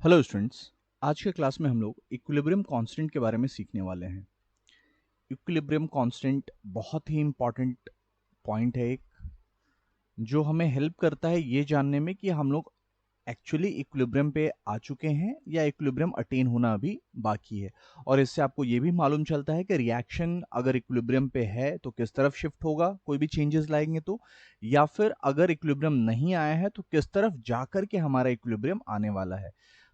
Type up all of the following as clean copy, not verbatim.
Hello students. आज के class में हम लोग इक्विलिब्रियम कांस्टेंट के बारे में सीखने वाले हैं। इक्विलिब्रियम कांस्टेंट बहुत ही इंपॉर्टेंट पॉइंट है, एक जो हमें हेल्प करता है ये जानने में कि हम लोग एक्चुअली इक्विलिब्रियम पे आ चुके हैं या इक्विलिब्रियम अटेन होना अभी बाकी है। और इससे आपको ये भी मालूम चलता है कि रिएक्शन अगर इक्विलिब्रियम पे है तो किस तरफ शिफ्ट होगा, कोई भी चेंजेस लाएंगे तो, या फिर अगर इक्विलिब्रियम नहीं आया है तो किस तरफ जाकर के हमारा इक्विलिब्रियम आने वाला है।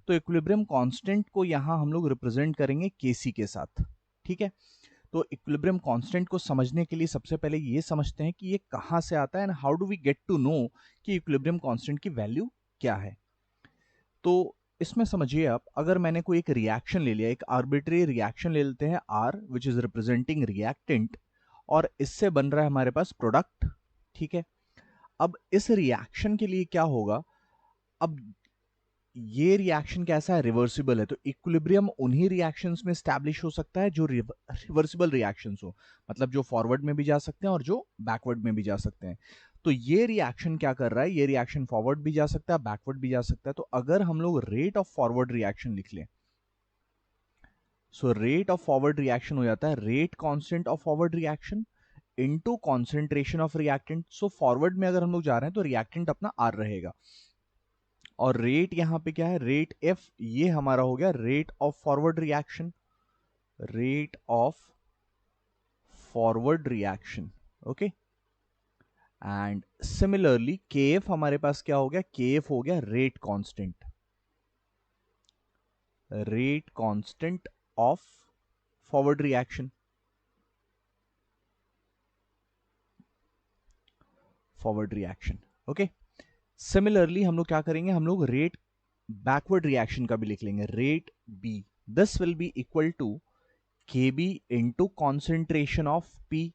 तो इक्विलिब्रियम कांस्टेंट को यहाँ हम लोग रिप्रेजेंट करेंगे केसी के साथ। ठीक है, तो इक्विलिब्रियम कांस्टेंट को समझने के लिए सबसे पहले ये समझते हैं कि ये कहाँ से आता है and how do we get to know कि इक्विलिब्रियम कांस्टेंट की वैल्यू क्या है। तो इसमें समझिए आप, अगर मैंने कोई एक रिएक्शन ले लिया, एक आर्बिट्री रिएक्शन ले लेते हैं R which is representing reactant, और इससे बन रहा है हमारे पास प्रोडक्ट। ठीक है, अब इस रिएक्शन के लिए क्या होगा, अब ये रिएक्शन कैसा है, रिवर्सिबल है, तो इक्विलिब्रियम उन्हीं रिएक्शंस में स्टैब्लिश हो सकता है जो रिवर्सिबल रिएक्शंस हो, मतलब जो फॉरवर्ड में भी जा सकते हैं और जो बैकवर्ड में भी जा सकते हैं। तो ये रिएक्शन क्या कर रहा है, ये रिएक्शन फॉरवर्ड भी जा सकता है, बैकवर्ड भी जा सकता है। तो अगर हम लोग रेट ऑफ फॉरवर्ड रिएक्शन लिख लें, सो रेट ऑफ फॉरवर्ड रिएक्शन हो जाता है rate constant of forward reaction into concentration of reactant. So forward में अगर हम लोग जा रहे हैं तो रिएक्टेंट अपना आर रहेगा, और रेट यहां पे क्या है, रेट एफ, ये हमारा हो गया rate of forward reaction, rate of forward reaction. Okay, and similarly के एफ हमारे पास क्या हो गया, के एफ हो गया rate constant, rate constant of forward reaction, forward reaction. Okay, similarly हम लोग क्या करेंगे, हम लोग रेट बैकवर्ड रिएक्शन का भी लिख लेंगे, rate B, this will be equal to K B into concentration of P.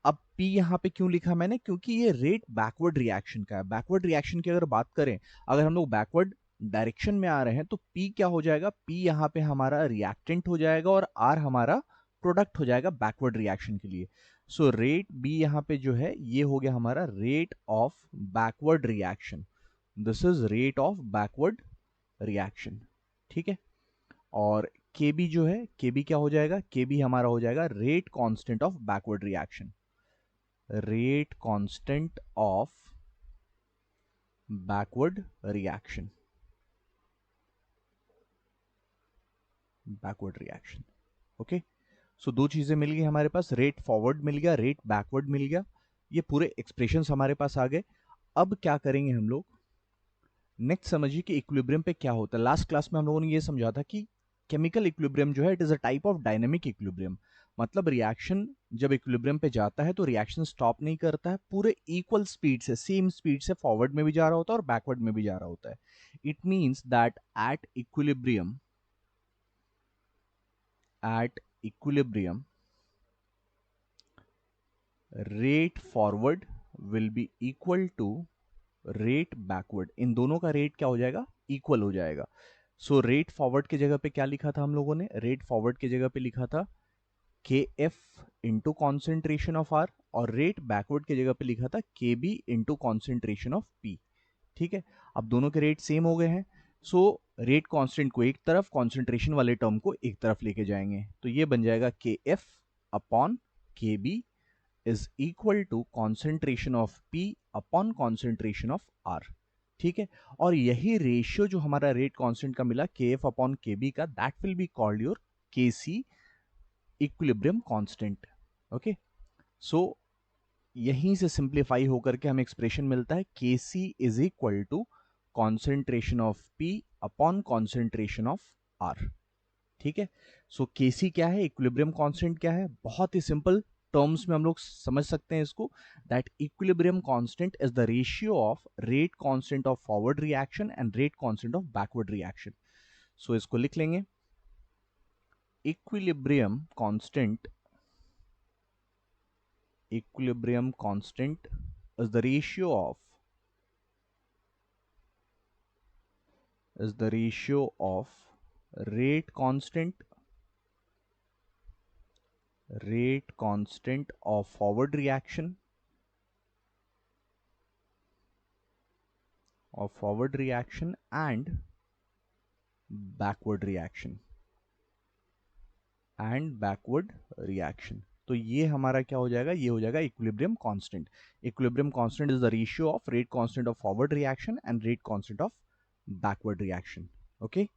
अब P यहां पे क्यों लिखा मैंने, क्योंकि ये रेट बैकवर्ड रिएक्शन का है। बैकवर्ड रिएक्शन की अगर बात करें, अगर हम लोग बैकवर्ड डायरेक्शन में आ रहे हैं तो P क्या हो जाएगा, P यहां पे हमारा रिएक्टेंट हो जाएगा और R हमारा प्रोडक्ट हो जाएगा बैकवर्ड रिएक्शन के लिए। सो रेट B यहां पे जो है ये हो गया हमारा rate of backward reaction, this is rate of backward reaction. ठीक है, और KB जो है, KB क्या हो जाएगा, KB हमारा हो जाएगा rate constant of backward reaction, rate constant of backward reaction, backward reaction. Okay, so दो चीजें मिल गई हमारे पास, रेट फॉरवर्ड मिल गया, रेट बैकवर्ड मिल गया, ये पूरे एक्सप्रेशंस हमारे पास आ गए। अब क्या करेंगे हम लोग, नेक्स्ट समझिए कि इक्विलिब्रियम पे क्या होता है। लास्ट क्लास में हम लोगों ने ये समझा था कि केमिकल इक्विलिब्रियम जो है it is a type of dynamic equilibrium, मतलब रिएक्शन जब इक्विलिब्रियम पे जाता है तो रिएक्शन स्टॉप नहीं करता है, पूरे इक्वल स्पीड से, सेम स्पीड से फॉरवर्ड में भी जा रहा होता है और बैकवर्ड में भी जा रहा होता है। It means that at equilibrium rate forward will be equal to rate backward, इन दोनों का रेट क्या हो जाएगा, इक्वल हो जाएगा। सो रेट फॉरवर्ड की जगह पे क्या लिखा था हम लोगों ने, रेट फॉरवर्ड की जगह पे लिखा था K F into concentration of R, और रेट बैकवर्ड की जगह पे लिखा था K B into concentration of P. ठीक है, अब दोनों के रेट सेम हो गए हैं, सो रेट कांस्टेंट को एक तरफ, कॉन्सेंट्रेशन वाले टर्म को एक तरफ लेके जाएंगे, तो ये बन जाएगा K F upon K B is equal to concentration of P upon concentration of R. ठीक है, और यही रेशियो जो हमारा रेट कांस्टेंट का मिला के एफ अपॉन के बी का, that will be called your के सी इक्विलिब्रियम कांस्टेंट। ओके, सो यहीं से सिंप्लीफाई होकर के हमें एक्सप्रेशन मिलता है K C is equal to concentration of P upon concentration of R. ठीक है, सो के सी क्या है, इक्विलिब्रियम कांस्टेंट क्या है, बहुत ही सिंपल टर्म्स में हम लोग समझ सकते हैं इसको, that equilibrium constant is the ratio of rate constant of forward reaction and rate constant of backward reaction. So इसको लिख लेंगे, equilibrium constant, equilibrium constant is the ratio of rate constant of forward reaction and backward reaction and backward reaction. तो ये हमारा क्या हो जाएगा, ये हो जाएगा equilibrium constant. Equilibrium constant is the ratio of rate constant of forward reaction and rate constant of backward reaction. Okay,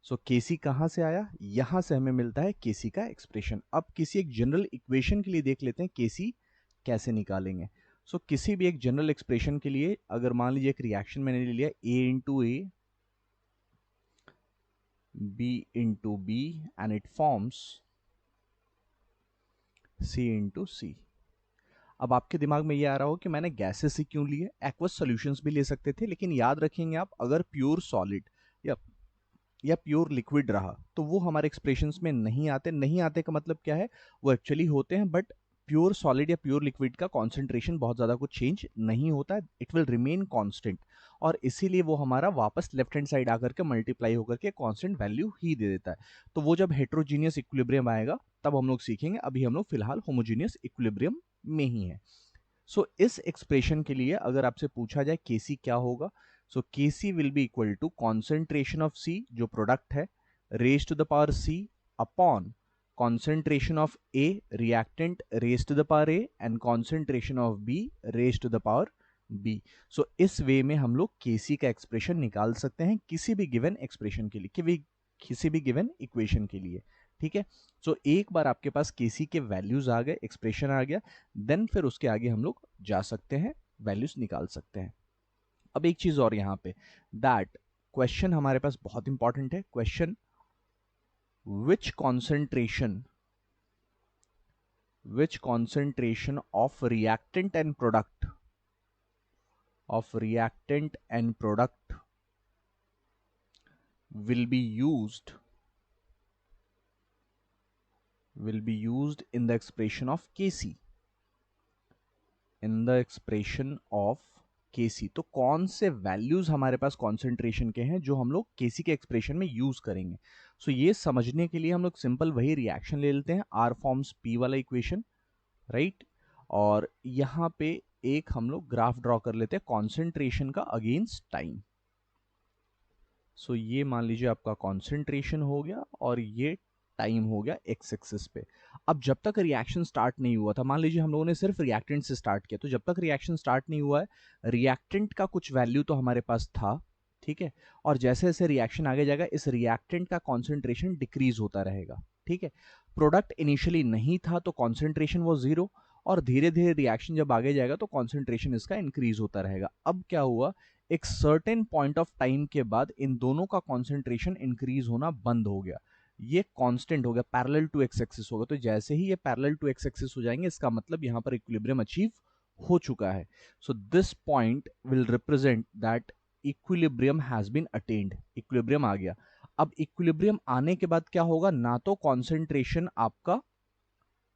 so K C कहां से आया, यहां से हमें मिलता है केसी का एक्सप्रेशन। अब किसी एक जनरल इक्वेशन के लिए देख लेते हैं केसी कैसे निकालेंगे। सो किसी भी एक जनरल एक्सप्रेशन के लिए अगर मान लीजिए एक रिएक्शन मैंने ले लिया A into A, B into B and it forms C into C. अब आपके दिमाग में ये आ रहा हो कि मैंने गैसेस ही क्यों लिए, एक्वस सॉल्यूशंस भी ले सकते थे, लेकिन याद रखेंगे आप अगर प्योर सॉलिड या प्योर लिक्विड रहा तो वो हमारे एक्सप्रेशंस में नहीं आते। नहीं आते का मतलब क्या है, वो एक्चुअली होते हैं बट प्योर सॉलिड या प्योर लिक्विड का कॉन्सेंट्रेशन बहुत ज़्यादा कुछ चेंज नहीं होता है, इट विल रिमेन कांस्टेंट, और इसीलिए वो हमारा वापस लेफ्ट हैंड साइड आकर के मल्टीप्लाई होकर के कांस्टेंट वैल्यू ही दे देता है। तो वो जब हेट्रोजीनियस इक्विलिब्रियम आएगा तब हम लोग सीखेंगे, अभी हम लोग फिलहाल होमोजीनियस इक्विलिब्रियम में ही है। सो इस एक्सप्रेशन के लिए अगर आपसे पूछा जाए केसी क्या होगा, so K C will be equal to concentration of C जो प्रोडक्ट है raise to the power C upon concentration of A reactant raised to the power A and concentration of B raised to the power B। सो इस वे में हम लोग Kc का expression निकाल सकते हैं किसी भी गिवन एक्सप्रेशन के लिए, किसी भी गिवन इक्वेशन के लिए। ठीक है, सो एक बार आपके पास Kc के वैल्यूज आ गए, एक्सप्रेशन आ गया, देन फिर उसके आगे हम लोग जा सकते हैं, वैल्यूज निकाल सकते हैं। अब एक चीज और यहाँ पे, दैट क्वेश्चन हमारे पास बहुत इंपॉर्टेंट है। Question which concentration of reactant and product will be used in the expression of Kc, तो कौन से वैल्यूज हमारे पास कॉन्सेंट्रेशन के हैं जो हम लोग केसी के एक्सप्रेशन में यूज करेंगे। सो ये समझने के लिए हम लोग सिंपल वही रिएक्शन ले लेते हैं, आर फॉर्म्स पी वाला इक्वेशन, राइट, और यहां पे एक हम लोग ग्राफ ड्रॉ कर लेते हैं कॉन्सेंट्रेशन का अगेंस्ट टाइम। सो ये मान लीजिए आपका कॉन्सेंट्रेशन हो गया और ये टाइम हो गया एक्स एक्सिस पे। अब जब तक रिएक्शन स्टार्ट नहीं हुआ था, मान लीजिए हम लोगों ने सिर्फ रिएक्टेंट से स्टार्ट किया, तो जब तक रिएक्शन स्टार्ट नहीं हुआ है रिएक्टेंट का कुछ वैल्यू तो हमारे पास था, ठीक है, और जैसे जैसे रिएक्शन आगे जाएगा इस रिएक्टेंट का कॉन्सेंट्रेशन डिक्रीज होता रहेगा। ठीक है, प्रोडक्ट इनिशियली नहीं था तो कॉन्सेंट्रेशन वो जीरो, और धीरे धीरे रिएक्शन जब आगे जाएगा तो कॉन्सेंट्रेशन इसका इंक्रीज होता रहेगा। अब क्या हुआ, एक सर्टेन पॉइंट ऑफ टाइम के बाद इन दोनों का कॉन्सेंट्रेशन इंक्रीज होना बंद हो गया, ये कांस्टेंट हो गया, पैरेलल टू एक्स एक्सिस होगा। तो जैसे ही ये पैरेलल टू एक्स एक्सिस हो जाएंगे इसका मतलब यहां पर इक्विलिब्रियम अचीव हो चुका है। So this point will represent that equilibrium has been attained, equilibrium आ गया। अब इक्विलिब्रियम आने के बाद क्या होगा, ना तो कॉन्सेंट्रेशन आपका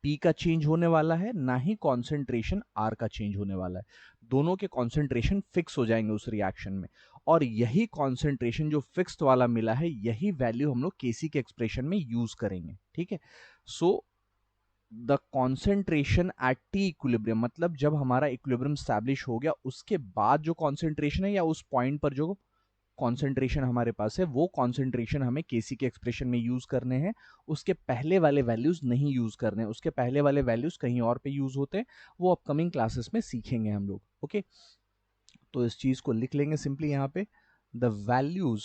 P का चेंज होने वाला है, ना ही कॉन्सेंट्रेशन R का चेंज होने वाला है, दोनों के कॉन्सेंट्रेशन फिक्स हो जाएंगे उस रिएक्शन में, और यही कॉन्सेंट्रेशन जो फिक्स्ड वाला मिला है यही वैल्यू हम लोग केसी के एक्सप्रेशन में यूज करेंगे। ठीक है, so the concentration at T equilibrium, मतलब जब हमारा इक्विलिब्रियम स्टैब्लिश हो गया उसके बाद जो कॉन्सेंट्रेशन है या उस पॉइंट पर जो कॉन्सेंट्रेशन हमारे पास है वो कॉन्सेंट्रेशन हमें केसी के एक्सप्रेशन में यूज करने हैं, उसके पहले वाले वैल्यूज नहीं यूज करने हैं, उसके पहले वाले वैल्यूज कहीं और पे यूज होते हैं, वो अपकमिंग क्लासेस में सीखेंगे हम लोग। ओके, तो इस चीज को लिख लेंगे सिंपली यहां पे, the values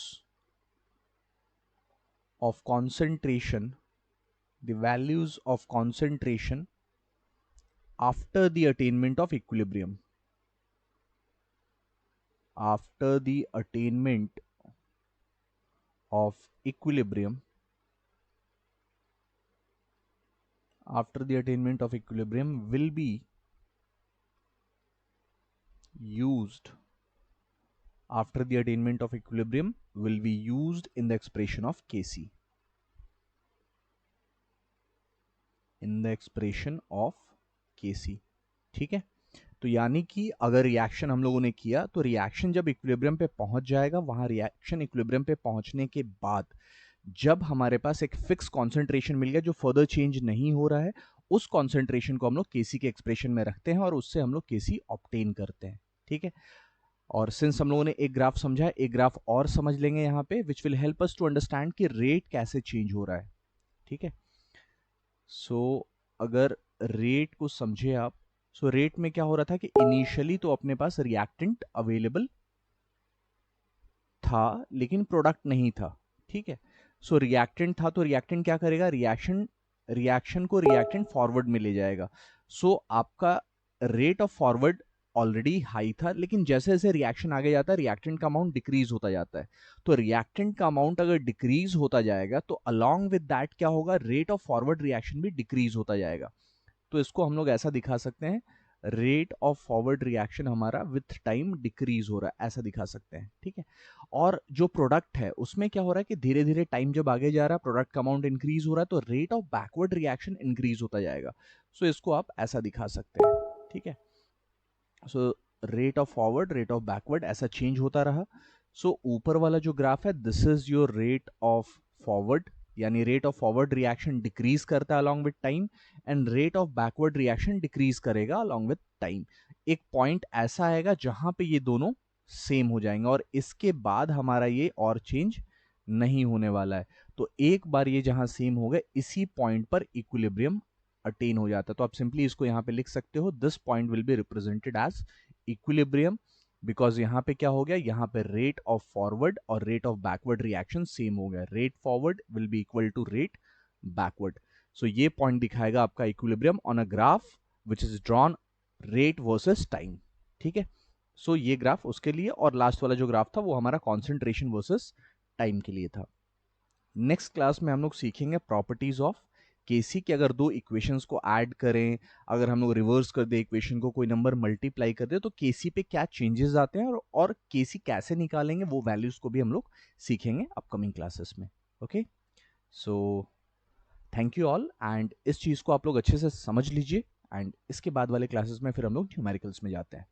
of concentration, the values of concentration after the attainment of equilibrium, after the attainment of equilibrium, after the attainment of equilibrium will be used, after the attainment of equilibrium will be used in the expression of Kc, in the expression of Kc। ठीक है, तो यानी कि अगर reaction हम लोगों ने किया तो रिएक्शन जब इक्विलिब्रियम पे पहुंच जाएगा, वहां रिएक्शन इक्विलिब्रियम पे पहुंचने के बाद जब हमारे पास एक फिक्स कॉन्सेंट्रेशन मिल गया जो फर्दर चेंज नहीं हो रहा है, उस कॉन्सेंट्रेशन को हम लोग केसी के एक्सप्रेशन में रखते हैं और उससे हम लोग केसी ऑब्टेन करते हैं। ठीक है, और सिंस हम लोगों ने एक ग्राफ समझा है, एक ग्राफ और समझ लेंगे यहाँ पे, which will help us to understand कि रेट कैसे चेंज हो रहा है। ठीक है, सो अगर रेट को समझे आप, सो रेट में क्या हो रहा था कि इनिशियली तो अपने पास रिएक्टेंट अवेलेबल था लेकिन प्रोडक्ट नहीं था। ठीक है, सो रिएक्टेंट था तो रिएक्टेंट क्या करेगा, रिएक्शन को रिएक्टेंट फॉरवर्ड में ले जाएगा। सो आपका rate of forward already high था, लेकिन जैसे जैसे रिएक्शन आगे जाता है रिएक्टेंट का अमाउंट डिक्रीज होता जाता है। तो रिएक्टेंट का अमाउंट अगर डिक्रीज होता जाएगा तो अलोंग विद दैट क्या होगा, रेट ऑफ फॉरवर्ड रिएक्शन भी डिक्रीज होता जाएगा। तो इसको हम लोग ऐसा दिखा सकते हैं, रेट ऑफ फॉरवर्ड रिएक्शन हमारा विथ टाइम डिक्रीज हो रहा है, ऐसा दिखा सकते हैं। ठीक है, और जो प्रोडक्ट है उसमें क्या हो रहा है कि धीरे धीरे टाइम जब आगे जा रहा है प्रोडक्ट का अमाउंट इंक्रीज हो रहा है तो rate of backward reaction increase होता जाएगा। सो इसको आप ऐसा दिखा सकते हैं। ठीक है, so rate of forward, rate of backward ऐसा चेंज होता रहा। सो ऊपर वाला जो ग्राफ है this is your rate of forward, यानी rate of forward reaction decrease करता है along with time, and rate of backward reaction decrease करेगा अलॉन्ग विद टाइम। एक पॉइंट ऐसा आएगा जहां पे ये दोनों सेम हो जाएंगे और इसके बाद हमारा ये और चेंज नहीं होने वाला है। तो एक बार ये जहां सेम हो गए इसी पॉइंट पर इक्विलिब्रियम अटेन हो जाता है। तो आप सिंपली इसको यहां पे लिख सकते हो, this point will be represented as equilibrium, because यहां पे क्या हो गया, यहां पे रेट ऑफ फॉरवर्ड और rate of backward reaction same हो गया, rate forward will be equal to rate backward. So ये पॉइंट दिखाएगा आपका equilibrium on a graph which is drawn rate versus time. ठीक है, सो ये ग्राफ उसके लिए, और लास्ट वाला जो ग्राफ था वो हमारा कॉन्सेंट्रेशन वर्सेस टाइम के लिए था। नेक्स्ट क्लास में हम लोग सीखेंगे प्रॉपर्टीज ऑफ केसी की। अगर दो इक्वेशंस को ऐड करें, अगर हम लोग रिवर्स कर दे इक्वेशन को, कोई नंबर मल्टीप्लाई कर दे, तो केसी पे क्या चेंजेस आते हैं और केसी कैसे निकालेंगे वो वैल्यूज को भी हम लोग सीखेंगे अपकमिंग क्लासेस में। Okay, so thank you all, and इस चीज को आप लोग अच्छे से समझ लीजिए, एंड इसके बाद वाले क्लासेस में फिर हम लोग न्यूमेरिकल्स में जाते हैं।